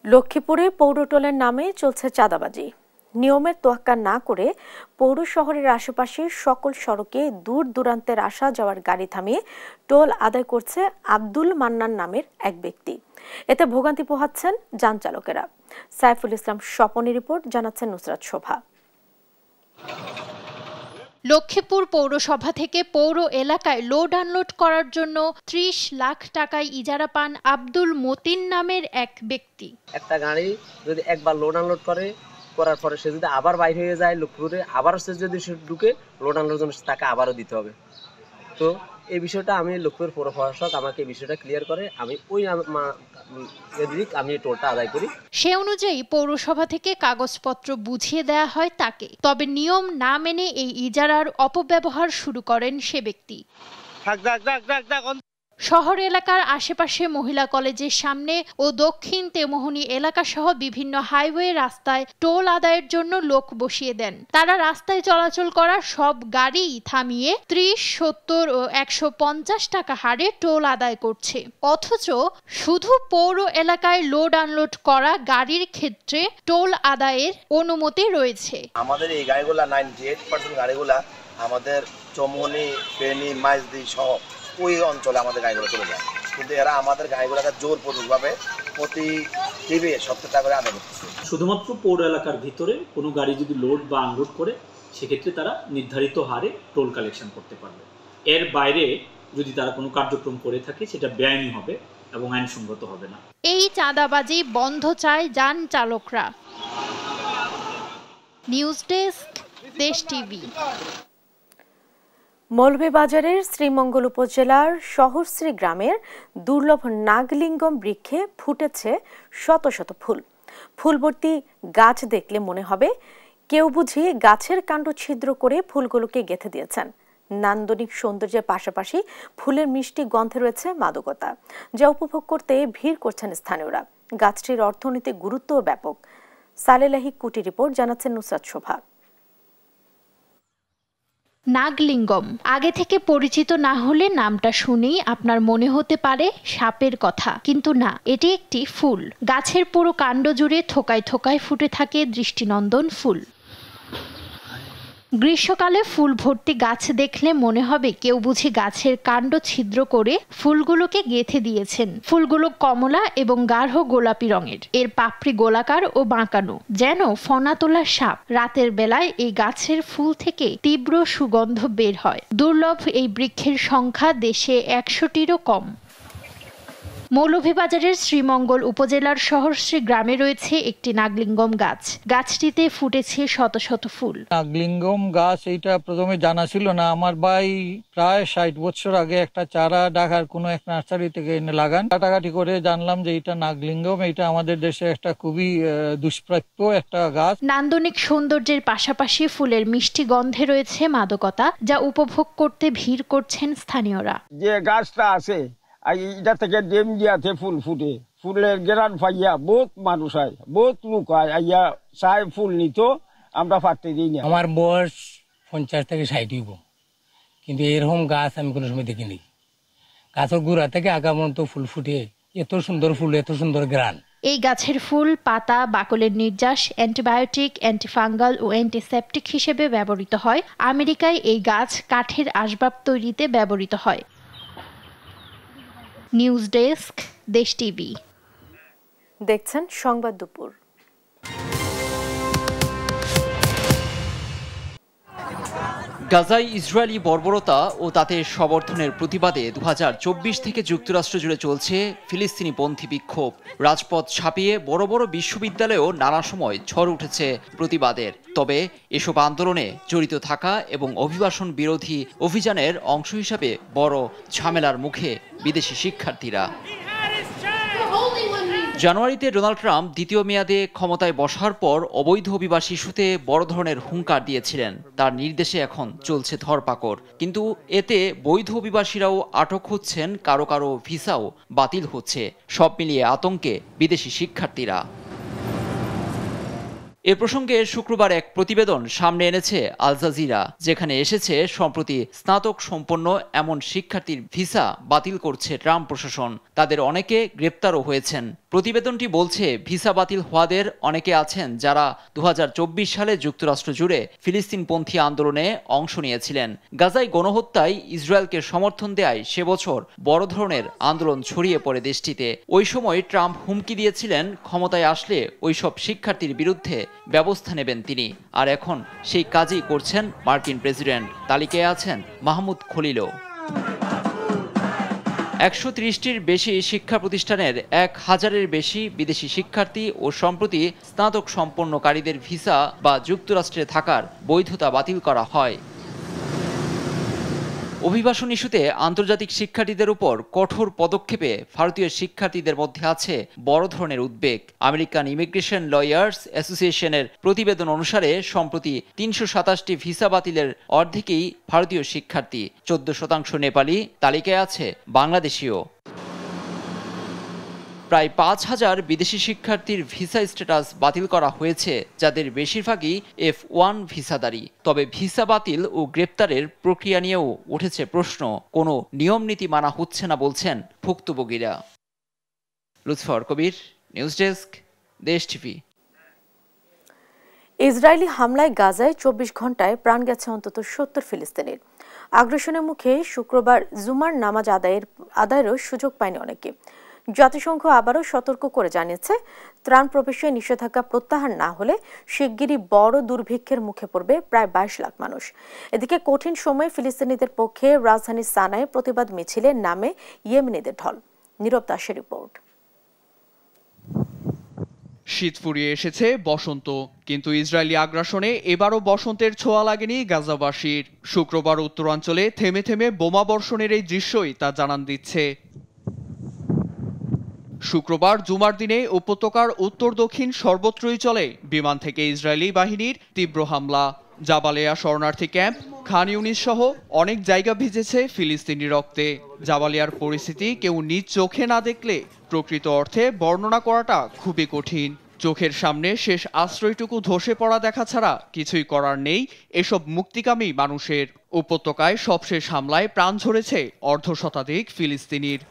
Speaker 1: লক্ষ্মীপুরে পৌরটোলের নামে চলছে চাঁদাবাজি। নিয়মের তোয়াক্কা না করে পৌর শহরের আশেপাশে সকল সড়কে দূর দূরান্তের আসা যাওয়ার গাড়ি থামিয়ে টোল আদায় করছে আব্দুল মান্নান নামের এক ব্যক্তি। এতে ভোগান্তি পোহাচ্ছেন যান চালকেরা। সাইফুল ইসলাম স্বপনের রিপোর্ট, জানাচ্ছেন নুসরাত শোভা।
Speaker 26: লক্ষ্মীপুর পৌরসভা থেকে পৌর এলাকায় লোড আনলোড করার জন্য 30 লাখ টাকায় ইজারা পান আব্দুল মতিন নামের এক ব্যক্তি।
Speaker 27: একটা গাড়ি যদি একবার লোড আনলোড করার পরে সে যদি আবার বাইরে হয়ে যায় লক্ষ্মীপুরে, আবার সে যদি ঢুকে লোড আনলোড জন্য তাকে আবারও দিতে হবে। তো এই বিষয়টা আমি লক্ষ্মীপুর পৌর প্রশাসক আমাকে এই বিষয়টা ক্লিয়ার করে, আমি ওই আমি টোলটা আদায় করি।
Speaker 26: সে অনুযায়ী পৌরসভা থেকে কাগজপত্র বুঝিয়ে দেয়া হয় তাকে, তবে নিয়ম না মেনে এই ইজারার অপব্যবহার শুরু করেন সে ব্যক্তি। শহর এলাকার আশেপাশে মহিলা কলেজের সামনে ও দক্ষিণ তেমোহনী এলাকা সহ বিভিন্ন হাইওয়ে রাস্তায় টোল আদায়ের জন্য লোক বসিয়ে দেন। তারা রাস্তায় চলাচল করা সব গাড়ি থামিয়ে 30, 70 ও 150 টাকা হারে টোল আদায় করছে। অথচ শুধু পৌর এলাকায় লোড আনলোড করা গাড়ির ক্ষেত্রে টোল আদায়ের অনুমতি রয়েছে।
Speaker 28: আমাদের এই গাড়িগুলা 98% গাড়িগুলা আমাদের চমুনি, ফেনী, মাইজদি সহ ওই অঞ্চলে আমাদের গাড়িগুলো চলে যায়, কিন্তু এরা আমাদের গাড়িগুলোকে জোরপূর্বকভাবে প্রতি টিভি 70 টাকা করে আদায় করতেছে।
Speaker 29: শুধুমাত্র পৌর এলাকার ভিতরে কোনো গাড়ি যদি লোড বা আনলোড করে সেক্ষেত্রে তারা নির্ধারিত হারে টোল কালেকশন করতে পারবে। এর বাইরে যদি তারা কোনো কার্যক্রম করে থাকে সেটা বেআইনি হবে এবং আইনসঙ্গত হবে না।
Speaker 26: এই চাঁদাবাজি বন্ধ চায় যান চালকরা। নিউজ ডেস্ক, দেশ টিভি।
Speaker 1: মৌলভীবাজারের শ্রীমঙ্গল উপজেলার শহরশ্রী গ্রামের দুর্লভ নাগলিঙ্গম বৃক্ষে ফুটেছে শত শত ফুল। ফুলভর্তি গাছ দেখলে মনে হবে কেউ বুঝি গাছের কাণ্ড ছিদ্র করে ফুলগুলোকে গেঁথে দিয়েছেন। নান্দনিক সৌন্দর্যের পাশাপাশি ফুলের মিষ্টি গন্ধে রয়েছে মাদকতা, যা উপভোগ করতে ভিড় করছেন স্থানীয়রা। গাছটির অর্থনৈতিক গুরুত্বও ব্যাপক। সালেলাহি কুটি রিপোর্ট, জানাচ্ছেন নুসরাত শোভা।
Speaker 26: নাগলিঙ্গম আগে থেকে পরিচিত না হলে নামটা শুনেই আপনার মনে হতে পারে সাপের কথা, কিন্তু না, এটি একটি ফুল। গাছের পুরো কাণ্ড জুড়ে থোকায় থোকায় ফুটে থাকে দৃষ্টিনন্দন ফুল। গ্রীষ্মকালে ফুল ভর্তি গাছ দেখলে মনে হবে কেউ বুঝি গাছের কাণ্ড ছিদ্র করে ফুলগুলোকে গেঁথে দিয়েছেন। ফুলগুলো কমলা এবং গাঢ় গোলাপি রঙের, এর পাপড়ি গোলাকার ও বাঁকানো, যেন ফনা তোলা সাপ। রাতের বেলায় এই গাছের ফুল থেকে তীব্র সুগন্ধ বের হয়। দুর্লভ এই বৃক্ষের সংখ্যা দেশে 100টিরও কম। মৌলভীবাজারের শ্রীমঙ্গল উপজেলার শহরশ্রী গ্রামে রয়েছে একটি নাগলিঙ্গম গাছ। গাছটিতে ফুটেছে শত শত ফুল।
Speaker 22: নাগলিঙ্গম গাছ এইটা প্রথমে জানা ছিল না। আমার ভাই প্রায় 60 বছর আগে একটা চারা ঢাকার কোনো এক নার্সারি থেকে এনে লাগান। কাটাকাটি করে জানলাম যে এটা নাগলিঙ্গম। এটা আমাদের দেশে একটা খুবই দুষ্প্রাপ্য একটা গাছ।
Speaker 26: নান্দনিক সৌন্দর্যের পাশাপাশি ফুলের মিষ্টি গন্ধে রয়েছে মাদকতা, যা উপভোগ করতে ভিড় করছেন স্থানীয়রা।
Speaker 22: যে গাছটা আছে এটা থেকে ডেম দিয়াতে ফুল ফুটে, ফুলের গেরান পাইয়া বহুত মানুষ হয়, বহুত লোক হয় আইয়া চায় ফুল নিত, আমরা পারতে দিই না।
Speaker 20: আমার বয়স 50 থেকে 60 কিন্তু এরকম গাছ আমি কোনো সময় দেখিনি। গাছের গোড়া থেকে আগা পর্যন্ত ফুল ফুটে, এত সুন্দর ফুল, এত সুন্দর গ্রান।
Speaker 26: এই গাছের ফুল, পাতা, বাকলের নির্যাস অ্যান্টিবায়োটিক, অ্যান্টিফাঙ্গাল ও অ্যান্টিসেপটিক হিসেবে ব্যবহৃত হয়। আমেরিকায় এই গাছ কাঠের আসবাব তৈরিতে ব্যবহৃত হয়। নিউজ ডেস্ক, দেশ টিভি।
Speaker 1: দেখছেন সংবাদ দুপুর।
Speaker 2: গাজায় ইসরায়েলি বর্বরতা ও তাতে সমর্থনের প্রতিবাদে 2024 থেকে যুক্তরাষ্ট্র জুড়ে চলছে ফিলিস্তিনিপন্থী বিক্ষোভ। রাজপথ ছাপিয়ে বড় বড় বিশ্ববিদ্যালয়েও নানা সময় ঝড় উঠেছে প্রতিবাদের। তবে এসব আন্দোলনে জড়িত থাকা এবং অভিবাসন বিরোধী অভিযানের অংশ হিসাবে বড় ঝামেলার মুখে বিদেশি শিক্ষার্থীরা। জানুয়ারিতে ডোনাল্ড ট্রাম্প দ্বিতীয় মেয়াদে ক্ষমতায় বসার পর অবৈধ অভিবাসী ইস্যুতে বড় ধরনের হুঙ্কার দিয়েছিলেন। তার নির্দেশে এখন চলছে ধরপাকড়, কিন্তু এতে বৈধ অভিবাসীরাও আটক হচ্ছেন, কারো কারো ভিসাও বাতিল হচ্ছে। সব মিলিয়ে আতঙ্কে বিদেশি শিক্ষার্থীরা। এ প্রসঙ্গে শুক্রবার এক প্রতিবেদন সামনে এনেছে আল জাজিরা, যেখানে এসেছে সম্প্রতি স্নাতক সম্পন্ন এমন শিক্ষার্থীর ভিসা বাতিল করছে ট্রাম্প প্রশাসন। তাদের অনেকে গ্রেপ্তারও হয়েছেন। প্রতিবেদনটি বলছে ভিসা বাতিল হওয়াদের অনেকে আছেন যারা 2024 সালে যুক্তরাষ্ট্র জুড়ে ফিলিস্তিনপন্থী আন্দোলনে অংশ নিয়েছিলেন। গাজায় গণহত্যায় ইসরায়েলকে সমর্থন দেয় সে বছর বড় ধরনের আন্দোলন ছড়িয়ে পড়ে দেশটিতে। ওই সময় ট্রাম্প হুমকি দিয়েছিলেন ক্ষমতায় আসলে ওইসব শিক্ষার্থীর বিরুদ্ধে ব্যবস্থা নেবেন তিনি। আর এখন সেই কাজই করছেন মার্কিন প্রেসিডেন্ট। তালিকায় আছেন মাহমুদ খলিলও। 130টির বেশি শিক্ষা প্রতিষ্ঠানের 1000-এর বেশি বিদেশি শিক্ষার্থী ও সম্প্রতি স্নাতক সম্পন্নকারীদের ভিসা বা যুক্তরাষ্ট্রে থাকার বৈধতা বাতিল করা হয়। অভিবাসন ইস্যুতে আন্তর্জাতিক শিক্ষার্থীদের উপর কঠোর পদক্ষেপে ভারতীয় শিক্ষার্থীদের মধ্যে আছে বড় ধরনের উদ্বেগ। আমেরিকান ইমিগ্রেশন লয়ার্স অ্যাসোসিয়েশনের প্রতিবেদন অনুসারে সম্প্রতি 327টি ভিসা বাতিলের অর্ধেকই ভারতীয় শিক্ষার্থী, 14% নেপালি, তালিকায় আছে বাংলাদেশিও। প্রায় 5000 বিদেশি শিক্ষার্থীর ভিসা স্ট্যাটাস বাতিল করা হয়েছে, যাদের বেশিরভাগই F1 ভিসাধারী। তবে ভিসা বাতিল ও গ্রেপ্তারের প্রক্রিয়া নিয়েও উঠেছে প্রশ্ন। কোনো নিয়ম নীতি মানা হচ্ছে না বলছেন ভুক্তভোগীরা। লুৎফর কবির, নিউজ ডেস্ক, দেশ টিভি।
Speaker 1: ইসরায়েলি হামলায় গাজায় 24 ঘন্টায় প্রাণ গেছে অন্তত 70 ফিলিস্তিনির। আগ্রাসনের মুখে শুক্রবার জুমার নামাজ আদায়েরও সুযোগ পায়নি অনেকে। জাতিসংঘ আবারও সতর্ক করে জানিয়েছে, ত্রাণ প্রবেশে নিষেধাজ্ঞা প্রত্যাহার না হলে শিগগিরই বড় দুর্ভিক্ষের মুখে পড়বে প্রায় 22 লাখ মানুষ। এদিকে কঠিন সময়ে ফিলিস্তিনিদের পক্ষে রাজধানী সানায় প্রতিবাদ মিছিলে নামে ইয়েমেনিদের ঢল। নীরব দাসের রিপোর্ট।
Speaker 3: শীত ফুরিয়ে এসেছে বসন্ত, কিন্তু ইসরায়েলি আগ্রাসনে এবারও বসন্তের ছোঁয়া লাগেনি গাজাবাসীর। শুক্রবার উত্তরাঞ্চলে থেমে থেমে বোমা বর্ষণের এই দৃশ্যই তা জানান দিচ্ছে। শুক্রবার জুমার দিনে উপত্যকার উত্তর দক্ষিণ সর্বত্রই চলে বিমান থেকে ইসরায়েলি বাহিনীর তীব্র হামলা। জাবালিয়া শরণার্থী ক্যাম্প, খান ইউনিস সহ অনেক জায়গা ভিজেছে ফিলিস্তিনি রক্তে। জাবালিয়ার পরিস্থিতি কেউ নিজ চোখে না দেখলে প্রকৃত অর্থে বর্ণনা করাটা খুবই কঠিন। চোখের সামনে শেষ আশ্রয়টুকু ধসে পড়া দেখা ছাড়া কিছুই করার নেই এসব মুক্তিকামী মানুষের। উপত্যকায় সবশেষ হামলায় প্রাণ ঝরেছে অর্ধশতাধিক ফিলিস্তিনির।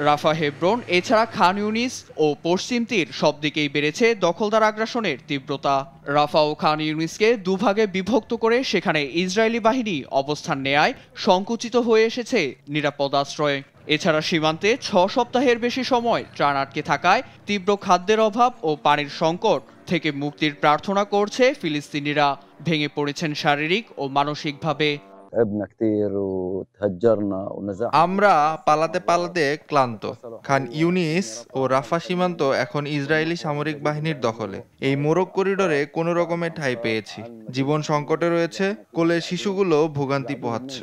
Speaker 3: রাফা, হেব্রন এছাড়া খান ইউনিস ও পশ্চিম তীর সব দিকেই বেড়েছে দখলদার আগ্রাসনের তীব্রতা। রাফা ও খান ইউনিসকে দুভাগে বিভক্ত করে সেখানে ইসরায়েলি বাহিনী অবস্থান নেয়ায় সংকুচিত হয়ে এসেছে নিরাপদ আশ্রয়। এছাড়া সীমান্তে 6 সপ্তাহের বেশি সময় ত্রাণ আটকে থাকায় তীব্র খাদ্যের অভাব ও পানির সংকট থেকে মুক্তির প্রার্থনা করছে ফিলিস্তিনিরা। ভেঙে পড়েছেন শারীরিক ও মানসিকভাবে।
Speaker 4: আমরা পালাতে পালাতে ক্লান্ত। খান ইউনিস ও রাফা সীমান্ত এখন ইসরায়েলি সামরিক বাহিনীর দখলে। এই মোরগ করিডোরে কোনো রকমে ঠাঁই পেয়েছি। জীবন সংকটে রয়েছে, কোলের শিশুগুলো ভোগান্তি পোহাচ্ছে।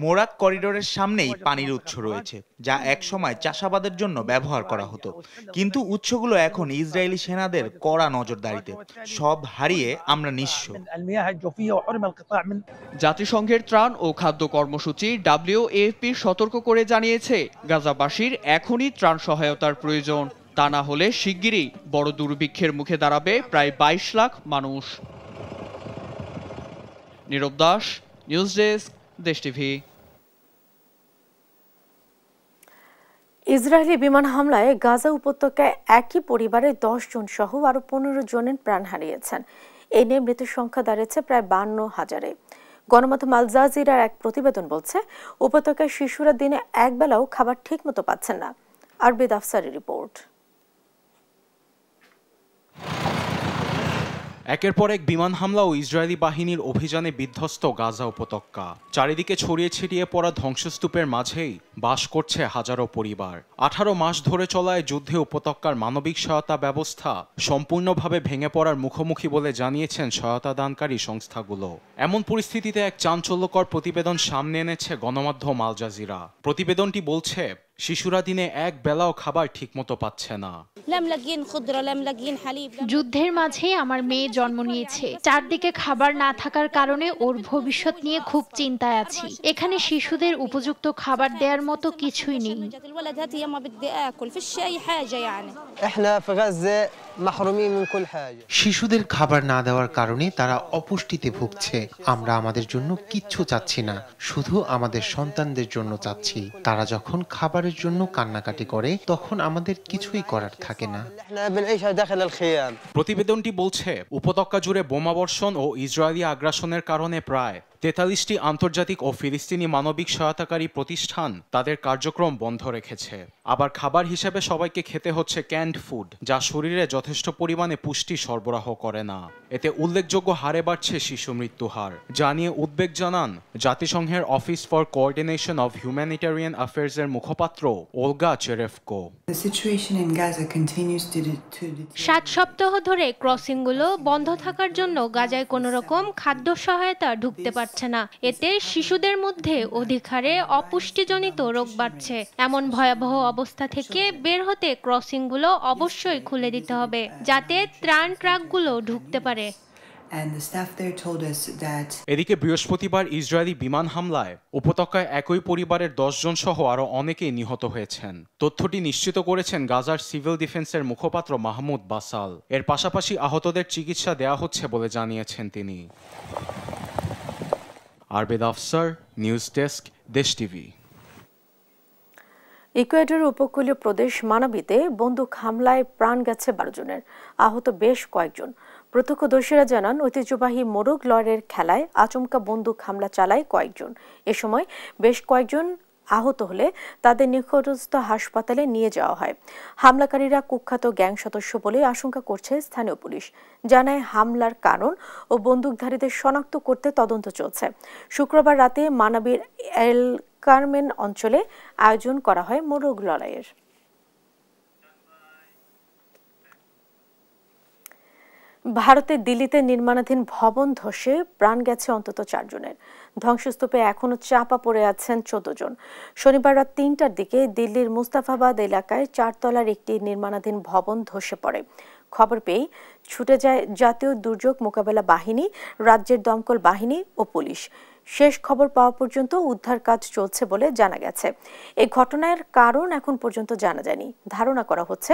Speaker 5: মোরাক করিডোরের সামনেই পানির উৎস রয়েছে, যা একসময় চাষাবাদের জন্য ব্যবহার করা হতো, কিন্তু উৎসগুলো এখন ইসরায়েলি সেনাদের কড়া নজরদারিতে। সব হারিয়ে আমরা নিঃস্ব।
Speaker 3: জাতিসংঘের ত্রাণ ও খাদ্য কর্মসূচি WFP সতর্ক করে জানিয়েছে, গাজাবাসীর এখনই ত্রাণ সহায়তার প্রয়োজন। তা না হলে শিগগিরই বড় দুর্ভিক্ষের মুখে দাঁড়াবে প্রায় 22 লাখ মানুষ। নীরব দাস, নিউজ ডেস্ক, দেশ টিভি।
Speaker 1: ইসরায়েলি বিমান হামলায় গাজা উপত্যকায় একই পরিবারের 10 জন সহ আরো 15 জনের প্রাণ হারিয়েছেন। এই নিয়ে মৃতের সংখ্যা দাঁড়িয়েছে প্রায় 52,000-এ। গণমাধ্যম আল জাজিরার এক প্রতিবেদন বলছে, উপত্যকায় শিশুরা দিনে একবেলাও খাবার ঠিকমতো পাচ্ছেন না। আরবিদ আফসারের রিপোর্ট।
Speaker 6: একের পর এক বিমান হামলা ও ইসরায়েলি বাহিনীর অভিযানে বিধ্বস্ত গাজা উপত্যকা। চারিদিকে ছড়িয়ে ছিটিয়ে পড়া ধ্বংসস্তূপের মাঝেই বাস করছে হাজারো পরিবার। 18 মাস ধরে চলা এই যুদ্ধে উপত্যকার মানবিক সহায়তা ব্যবস্থা সম্পূর্ণভাবে ভেঙে পড়ার মুখোমুখি বলে জানিয়েছেন সহায়তা দানকারী সংস্থাগুলো। এমন পরিস্থিতিতে এক চাঞ্চল্যকর প্রতিবেদন সামনে এনেছে গণমাধ্যম আল জাজিরা। প্রতিবেদনটি বলছে, শিশুরা দিনে এক বেলাও খাবার ঠিকমতো পাচ্ছে না।
Speaker 26: যুদ্ধের মাঝে আমার মেয়ে জন্ম নিয়েছে। চারদিকে খাবার না থাকার কারণে ওর ভবিষ্যৎ নিয়ে খুব চিন্তায় আছি। এখানে শিশুদের উপযুক্ত খাবার দেওয়ার মতো কিছুই নেই।
Speaker 7: শিশুদের খাবার না দেওয়ার কারণে তারা অপুষ্টিতে ভুগছে। আমরা আমাদের জন্য কিচ্ছু চাচ্ছি না, শুধু আমাদের সন্তানদের জন্য চাচ্ছি। তারা যখন খাবারের জন্য কান্নাকাটি করে, তখন আমাদের কিছুই করার থাকে না।
Speaker 6: প্রতিবেদনটি বলছে, উপত্যকা জুড়ে বোমাবর্ষণ ও ইসরায়েলি আগ্রাসনের কারণে প্রায় 43টি আন্তর্জাতিক ও ফিলিস্তিনি মানবিক সহায়তাকারী প্রতিষ্ঠান তাদের কার্যক্রম বন্ধ রেখেছে। আবার খাবার হিসেবে সবাইকে খেতে হচ্ছে ক্যান্ড ফুড, যা শরীরে যথেষ্ট পরিমাণে পুষ্টি সরবরাহ করে না। এতে উল্লেখযোগ্য হারে বাড়ছে শিশু মৃত্যু হার, যা নিয়ে উদ্বেগ জানান জাতিসংঘের office for coordination of humanitarian অ্যাফেয়ার্সের মুখপাত্র ওলগা চেরেফকো।
Speaker 26: 7 সপ্তাহ ধরে ক্রসিংগুলো বন্ধ থাকার জন্য গাজায় কোনো রকম খাদ্য সহায়তা ঢুকতে পারছে না। এতে শিশুদের মধ্যে অধিক হারে অপুষ্টিজনিত রোগ বাড়ছে। এমন ভয়াবহ অবস্থা থেকে বের হতে ক্রসিংগুলো অবশ্যই খুলে দিতে হবে, যাতে ত্রাণ ট্রাকগুলো ঢুকতে পারে।
Speaker 6: এদিকে বৃহস্পতিবার ইসরায়েলি বিমান হামলায় উপত্যকায় একই পরিবারের 10 জন সহ আরো অনেকেই নিহত হয়েছেন। তথ্যটি নিশ্চিত করেছেন গাজার সিভিল ডিফেন্সের মুখপাত্র মাহমুদ বাসাল। এর পাশাপাশি আহতদের চিকিৎসা দেওয়া হচ্ছে বলে জানিয়েছেন তিনি। আরবিদ আফসার, নিউজ ডেস্ক, দেশ টিভি।
Speaker 1: ইকুয়েডর উপকূলীয় প্রদেশ মানাবিতে বন্দুক হামলায় প্রাণ গেছে 12 জনের, আহত বেশ কয়েকজন। প্রত্যক্ষদর্শীরা জানান, ঐতিহ্যবাহী মোরগ লড়ের খেলায় আচমকা বন্দুক হামলা চালায় কয়েকজন। এ সময় বেশ কয়েকজন আহত হলে তাদের নিকটস্থ হাসপাতালে নিয়ে যাওয়া হয়। হামলাকারীরা কুখ্যাত গ্যাং সদস্য বলে আশঙ্কা করছে স্থানীয় পুলিশ। জানায়, হামলার কারণ ও বন্দুকধারীদের শনাক্ত করতে তদন্ত চলছে। শুক্রবার রাতে মানাবির এল কারমেন অঞ্চলে আয়োজন করা হয় মোরগ লড়াইয়ের। ভারতের দিল্লিতে নির্মাণাধীন ভবন ধসে প্রাণ গেছে অন্তত 4 জনের। ধ্বংসস্তূপে এখনো চাপা পড়ে আছেন 14 জন। শনিবার রাত 3টার দিকে দিল্লির মুস্তাফাবাদ এলাকায় 4 তলার একটি নির্মাণাধীন ভবন ধসে পড়ে। খবর পেয়ে ছুটে যায় জাতীয় দুর্যোগ মোকাবেলা বাহিনী, রাজ্যের দমকল বাহিনী ও পুলিশ। শেষ খবর পাওয়া পর্যন্ত উদ্ধার কাজ চলছে বলে জানা গেছে। এই ঘটনার কারণ এখন পর্যন্ত জানা যায়নি। ধারণা করা হচ্ছে,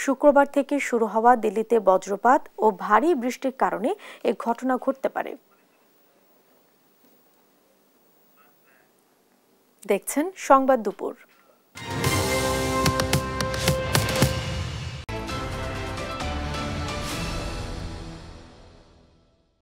Speaker 1: শুক্রবার থেকে শুরু হওয়া দিল্লিতে বজ্রপাত ও ভারী বৃষ্টির কারণে এই ঘটনা ঘটতে পারে। দেখছেন সংবাদ দুপুর।